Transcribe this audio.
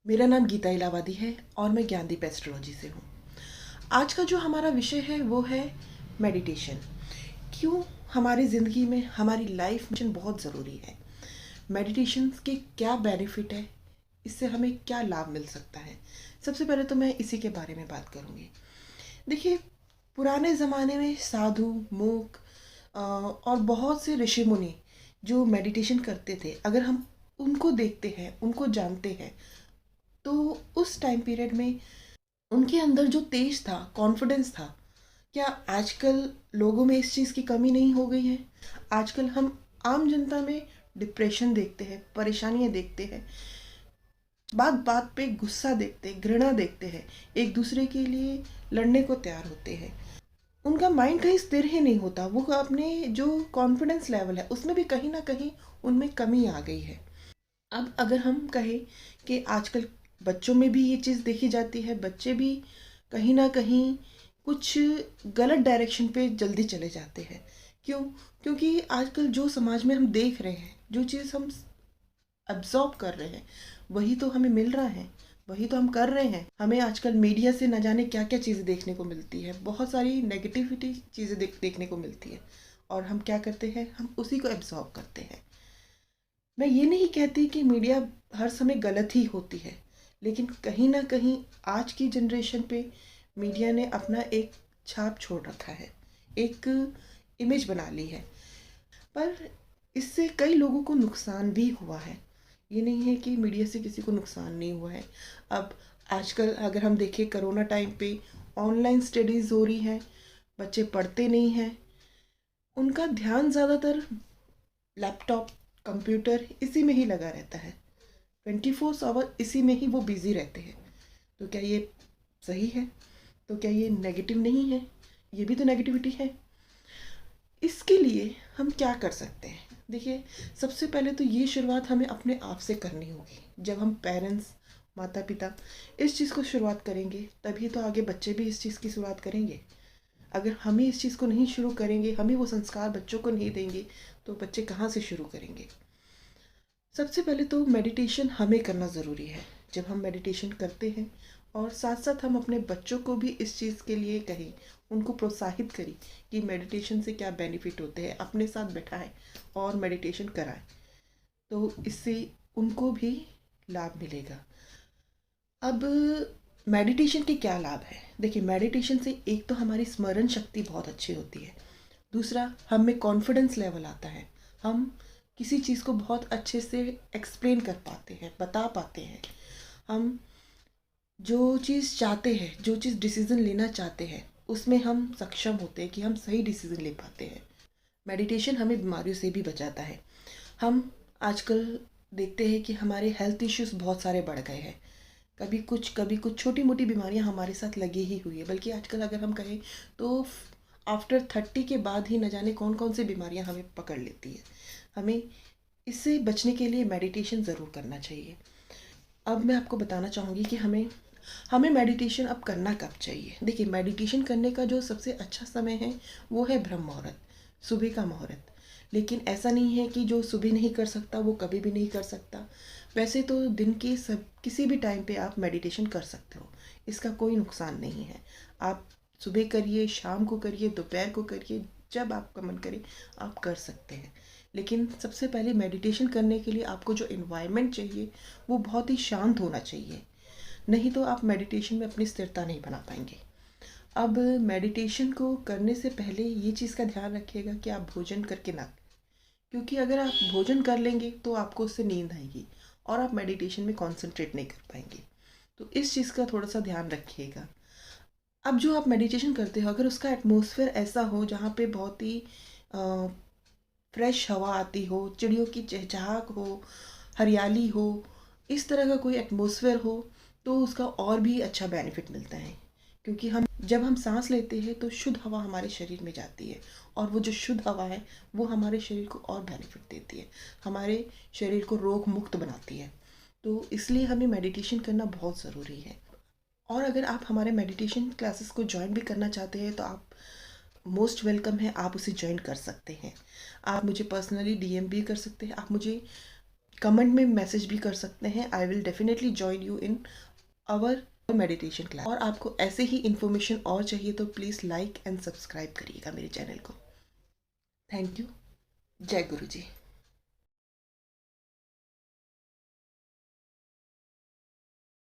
मेरा नाम गीता इलाहाबादी है और मैं ज्ञानदीप एस्ट्रोलॉजी से हूँ। आज का जो हमारा विषय है वो है मेडिटेशन। क्यों हमारी ज़िंदगी में, हमारी लाइफ में बहुत ज़रूरी है। मेडिटेशन के क्या बेनिफिट है, इससे हमें क्या लाभ मिल सकता है। सबसे पहले तो मैं इसी के बारे में बात करूँगी। देखिए, पुराने ज़माने में साधु, मूक और बहुत से ऋषि मुनि जो मेडिटेशन करते थे, अगर हम उनको देखते हैं, उनको जानते हैं, तो उस टाइम पीरियड में उनके अंदर जो तेज था, कॉन्फिडेंस था, क्या आजकल लोगों में इस चीज़ की कमी नहीं हो गई है? आजकल हम आम जनता में डिप्रेशन देखते हैं, परेशानियां देखते हैं, बात बात पे गुस्सा देखते हैं, घृणा देखते हैं, एक दूसरे के लिए लड़ने को तैयार होते हैं। उनका माइंड कहीं स्थिर ही नहीं होता। वो अपने जो कॉन्फिडेंस लेवल है उसमें भी कहीं ना कहीं उनमें कमी आ गई है। अब अगर हम कहें कि आजकल बच्चों में भी ये चीज़ देखी जाती है, बच्चे भी कहीं ना कहीं कुछ गलत डायरेक्शन पे जल्दी चले जाते हैं। क्यों? क्योंकि आजकल जो समाज में हम देख रहे हैं, जो चीज़ हम अब्जॉर्ब कर रहे हैं, वही तो हमें मिल रहा है, वही तो हम कर रहे हैं। हमें आजकल मीडिया से न जाने क्या क्या चीज़ें देखने को मिलती है, बहुत सारी नेगेटिविटी चीज़ें देखने को मिलती है, और हम क्या करते हैं, हम उसी को एब्जॉर्ब करते हैं। मैं ये नहीं कहती कि मीडिया हर समय गलत ही होती है, लेकिन कहीं ना कहीं आज की जनरेशन पे मीडिया ने अपना एक छाप छोड़ रखा है, एक इमेज बना ली है। पर इससे कई लोगों को नुकसान भी हुआ है। ये नहीं है कि मीडिया से किसी को नुकसान नहीं हुआ है। अब आजकल अगर हम देखें, कोरोना टाइम पे ऑनलाइन स्टडीज़ हो रही हैं, बच्चे पढ़ते नहीं हैं, उनका ध्यान ज़्यादातर लैपटॉप, कंप्यूटर इसी में ही लगा रहता है। 24 आवर इसी में ही वो बिज़ी रहते हैं। तो क्या ये सही है? तो क्या ये नेगेटिव नहीं है? ये भी तो नेगेटिविटी है। इसके लिए हम क्या कर सकते हैं? देखिए, सबसे पहले तो ये शुरुआत हमें अपने आप से करनी होगी। जब हम पेरेंट्स, माता पिता इस चीज़ को शुरुआत करेंगे, तभी तो आगे बच्चे भी इस चीज़ की शुरुआत करेंगे। अगर हम ही इस चीज़ को नहीं शुरू करेंगे, हम ही वो संस्कार बच्चों को नहीं देंगे, तो बच्चे कहाँ से शुरू करेंगे? सबसे पहले तो मेडिटेशन हमें करना ज़रूरी है। जब हम मेडिटेशन करते हैं और साथ साथ हम अपने बच्चों को भी इस चीज़ के लिए कहें, उनको प्रोत्साहित करें कि मेडिटेशन से क्या बेनिफिट होते हैं, अपने साथ बैठाएं और मेडिटेशन कराएं, तो इससे उनको भी लाभ मिलेगा। अब मेडिटेशन के क्या लाभ है? देखिए, मेडिटेशन से एक तो हमारी स्मरण शक्ति बहुत अच्छी होती है। दूसरा, हम में कॉन्फिडेंस लेवल आता है। हम किसी चीज़ को बहुत अच्छे से एक्सप्लेन कर पाते हैं, बता पाते हैं। हम जो चीज़ चाहते हैं, जो चीज़ डिसीज़न लेना चाहते हैं, उसमें हम सक्षम होते हैं कि हम सही डिसीज़न ले पाते हैं। मेडिटेशन हमें बीमारियों से भी बचाता है। हम आजकल देखते हैं कि हमारे हेल्थ इश्यूज़ बहुत सारे बढ़ गए हैं। कभी कुछ छोटी मोटी बीमारियां हमारे साथ लगी ही हुई है। बल्कि आजकल अगर हम कहें तो आफ्टर 30 के बाद ही न जाने कौन कौन सी बीमारियां हमें पकड़ लेती है। हमें इससे बचने के लिए मेडिटेशन ज़रूर करना चाहिए। अब मैं आपको बताना चाहूँगी कि हमें हमें मेडिटेशन अब करना कब चाहिए। देखिए, मेडिटेशन करने का जो सबसे अच्छा समय है वो है ब्रह्म मुहूर्त, सुबह का मुहूर्त। लेकिन ऐसा नहीं है कि जो सुबह नहीं कर सकता वो कभी भी नहीं कर सकता। वैसे तो दिन के सब किसी भी टाइम पे आप मेडिटेशन कर सकते हो, इसका कोई नुकसान नहीं है। आप सुबह करिए, शाम को करिए, दोपहर को करिए, जब आपका मन करे आप कर सकते हैं। लेकिन सबसे पहले मेडिटेशन करने के लिए आपको जो इन्वायरमेंट चाहिए वो बहुत ही शांत होना चाहिए, नहीं तो आप मेडिटेशन में अपनी स्थिरता नहीं बना पाएंगे। अब मेडिटेशन को करने से पहले ये चीज़ का ध्यान रखिएगा कि आप भोजन करके ना, क्योंकि अगर आप भोजन कर लेंगे तो आपको उससे नींद आएगी और आप मेडिटेशन में कंसंट्रेट नहीं कर पाएंगे। तो इस चीज़ का थोड़ा सा ध्यान रखिएगा। अब जो आप मेडिटेशन करते हो, अगर उसका एटमॉस्फेयर ऐसा हो जहाँ पे बहुत ही फ्रेश हवा आती हो, चिड़ियों की चहचहाट हो, हरियाली हो, इस तरह का कोई एटमॉस्फेयर हो, तो उसका और भी अच्छा बेनिफिट मिलता है। क्योंकि हम जब हम सांस लेते हैं तो शुद्ध हवा हमारे शरीर में जाती है, और वो जो शुद्ध हवा है वो हमारे शरीर को और बेनिफिट देती है, हमारे शरीर को रोग मुक्त बनाती है। तो इसलिए हमें मेडिटेशन करना बहुत ज़रूरी है। और अगर आप हमारे मेडिटेशन क्लासेस को ज्वाइन भी करना चाहते हैं तो आप मोस्ट वेलकम है, आप उसे ज्वाइन कर सकते हैं। आप मुझे पर्सनली डीएम भी कर सकते हैं, आप मुझे कमेंट में मैसेज भी कर सकते हैं। I will definitely join you in our meditation class. और आपको ऐसे ही इन्फॉर्मेशन और चाहिए तो प्लीज़ लाइक एंड सब्सक्राइब करिएगा मेरे चैनल को। Thank you. जय गुरु जी।